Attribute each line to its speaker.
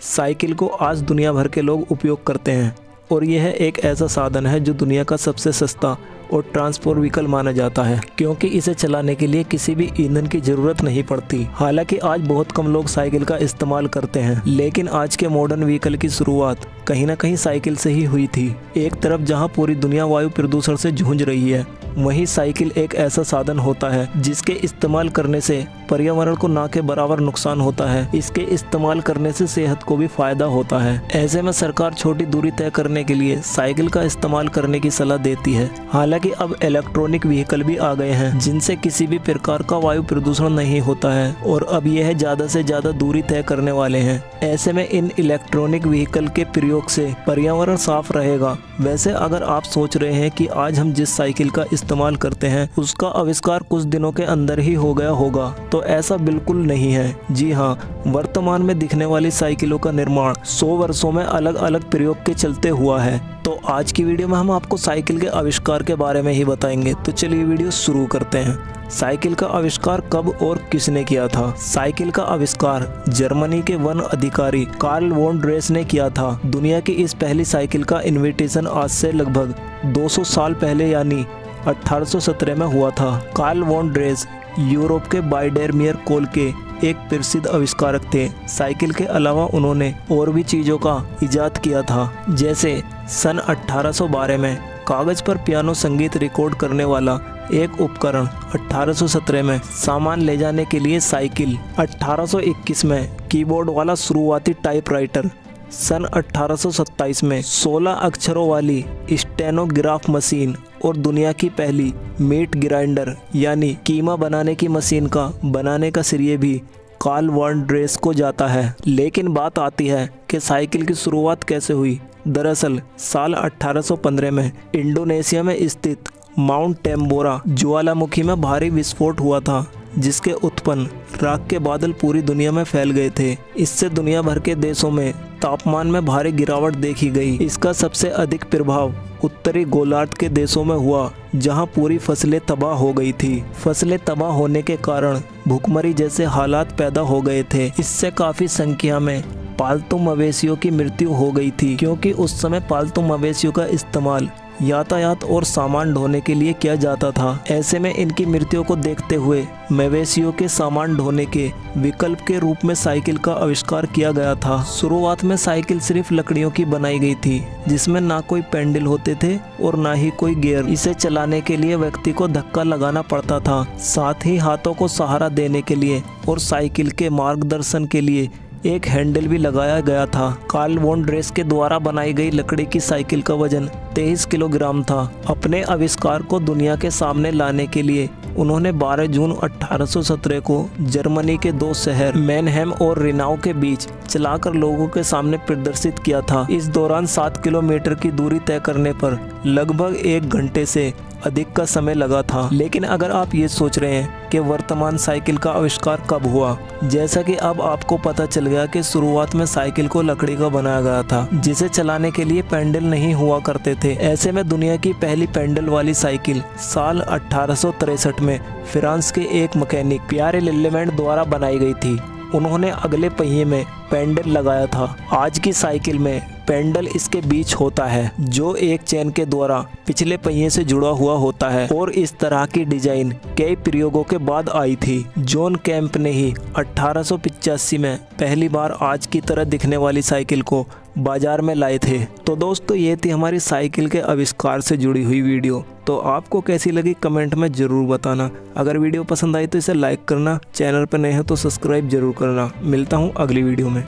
Speaker 1: Cycle को आज दुनिया भर के लोग उपयोग करते हैं और यह एक ऐसा साधन है जो दुनिया का सबसे सस्ता और ट्रांसपोर्ट व्हीकल माना जाता है, क्योंकि इसे चलाने के लिए किसी भी ईंधन की जरूरत नहीं पड़ती। हालांकि आज बहुत कम लोग साइकिल का इस्तेमाल करते हैं, लेकिन आज के मॉडर्न व्हीकल की शुरुआत कहीं ना कहीं साइकिल से ही हुई थी। एक तरफ जहां पूरी दुनिया वायु प्रदूषण से जूझ रही है, वहीं साइकिल एक ऐसा साधन होता है जिसके इस्तेमाल करने से पर्यावरण को ना के बराबर नुकसान होता है। इसके इस्तेमाल करने से सेहत को भी फायदा होता है। ऐसे में सरकार छोटी दूरी तय करने के लिए साइकिल का इस्तेमाल करने की सलाह देती है। हालांकि अब इलेक्ट्रॉनिक व्हीकल भी आ गए हैं जिनसे किसी भी प्रकार का वायु प्रदूषण नहीं होता है और अब यह ज्यादा से ज्यादा दूरी तय करने वाले हैं। ऐसे में इन इलेक्ट्रॉनिक व्हीकल के प्रयोग से पर्यावरण साफ रहेगा। वैसे अगर आप सोच रहे हैं कि आज हम जिस साइकिल का इस्तेमाल करते हैं उसका आविष्कार कुछ दिनों के अंदर ही हो गया होगा, तो ऐसा बिल्कुल नहीं है। जी हाँ, वर्तमान में दिखने वाली साइकिलों का निर्माण 100 वर्षों में अलग अलग प्रयोग के चलते हुआ है। तो आज की वीडियो में हम आपको साइकिल के आविष्कार के बारे में ही बताएंगे। तो चलिए वीडियो शुरू करते हैं। साइकिल का आविष्कार कब और किसने किया था? साइकिल का आविष्कार जर्मनी के वन अधिकारी कार्ल वॉन ड्रेस ने किया था। दुनिया की इस पहली साइकिल का इन्वेंशन आज से लगभग 200 साल पहले यानी 1817 में हुआ था। कार्ल वॉन ड्रेस यूरोप के बाइडेरमियर कोल के एक प्रसिद्ध आविष्कारक थे। साइकिल के अलावा उन्होंने और भी चीजों का इजाद किया था, जैसे सन 1812 में कागज पर पियानो संगीत रिकॉर्ड करने वाला एक उपकरण, 1817 में सामान ले जाने के लिए साइकिल, 1821 में कीबोर्ड वाला शुरुआती टाइपराइटर, सन 1827 में 16 अक्षरों वाली स्टेनोग्राफ मशीन और दुनिया की पहली मीट ग्राइंडर यानी कीमा बनाने की मशीन का बनाने का श्रेय भी कार्ल वॉन ड्रेस को जाता है। लेकिन बात आती है कि साइकिल की शुरुआत कैसे हुई। दरअसल साल 1815 में इंडोनेशिया में स्थित माउंट टेम्बोरा ज्वालामुखी में भारी विस्फोट हुआ था, जिसके उत्पन्न राख के बादल पूरी दुनिया में फैल गए थे। इससे दुनिया भर के देशों में तापमान में भारी गिरावट देखी गई। इसका सबसे अधिक प्रभाव उत्तरी गोलार्ध के देशों में हुआ, जहां पूरी फसलें तबाह हो गई थी। फसलें तबाह होने के कारण भूखमरी जैसे हालात पैदा हो गए थे। इससे काफी संख्या में पालतू मवेशियों की मृत्यु हो गई थी, क्योंकि उस समय पालतू मवेशियों का इस्तेमाल यातायात और सामान ढोने के लिए किया जाता था। ऐसे में इनकी मृत्यु को देखते हुए मवेशियों के सामान ढोने के विकल्प के रूप में साइकिल का आविष्कार किया गया था। शुरुआत में साइकिल सिर्फ लकड़ियों की बनाई गई थी, जिसमें ना कोई पेंडल होते थे और ना ही कोई गियर। इसे चलाने के लिए व्यक्ति को धक्का लगाना पड़ता था, साथ ही हाथों को सहारा देने के लिए और साइकिल के मार्गदर्शन के लिए एक हैंडल भी लगाया गया था। कार्ल वॉन ड्रेस के द्वारा बनाई गई लकड़ी की साइकिल का वजन 23 किलोग्राम था। अपने आविष्कार को दुनिया के सामने लाने के लिए उन्होंने 12 जून 1817 को जर्मनी के 2 शहर मैनहेम और रिनाउ के बीच चलाकर लोगों के सामने प्रदर्शित किया था। इस दौरान 7 किलोमीटर की दूरी तय करने पर लगभग 1 घंटे से अधिक का समय लगा था। लेकिन अगर आप ये सोच रहे हैं कि वर्तमान साइकिल का आविष्कार कब हुआ, जैसा कि अब आपको पता चल गया कि शुरुआत में साइकिल को लकड़ी का बनाया गया था, जिसे चलाने के लिए पेंडल नहीं हुआ करते थे। ऐसे में दुनिया की पहली पेंडल वाली साइकिल साल 1863 में फ्रांस के एक मैकेनिक पियरे लेलेमैन द्वारा बनाई गई थी। उन्होंने अगले पहिए में पेंडल लगाया था। आज की साइकिल में पेंडल इसके बीच होता है, जो एक चेन के द्वारा पिछले पहिए से जुड़ा हुआ होता है, और इस तरह की डिजाइन कई प्रयोगों के बाद आई थी। जॉन कैंप ने ही 1885 में पहली बार आज की तरह दिखने वाली साइकिल को बाजार में लाए थे। तो दोस्तों, ये थी हमारी साइकिल के आविष्कार से जुड़ी हुई वीडियो। तो आपको कैसी लगी कमेंट में ज़रूर बताना। अगर वीडियो पसंद आई तो इसे लाइक करना, चैनल पर नए हो तो सब्सक्राइब जरूर करना। मिलता हूँ अगली वीडियो में।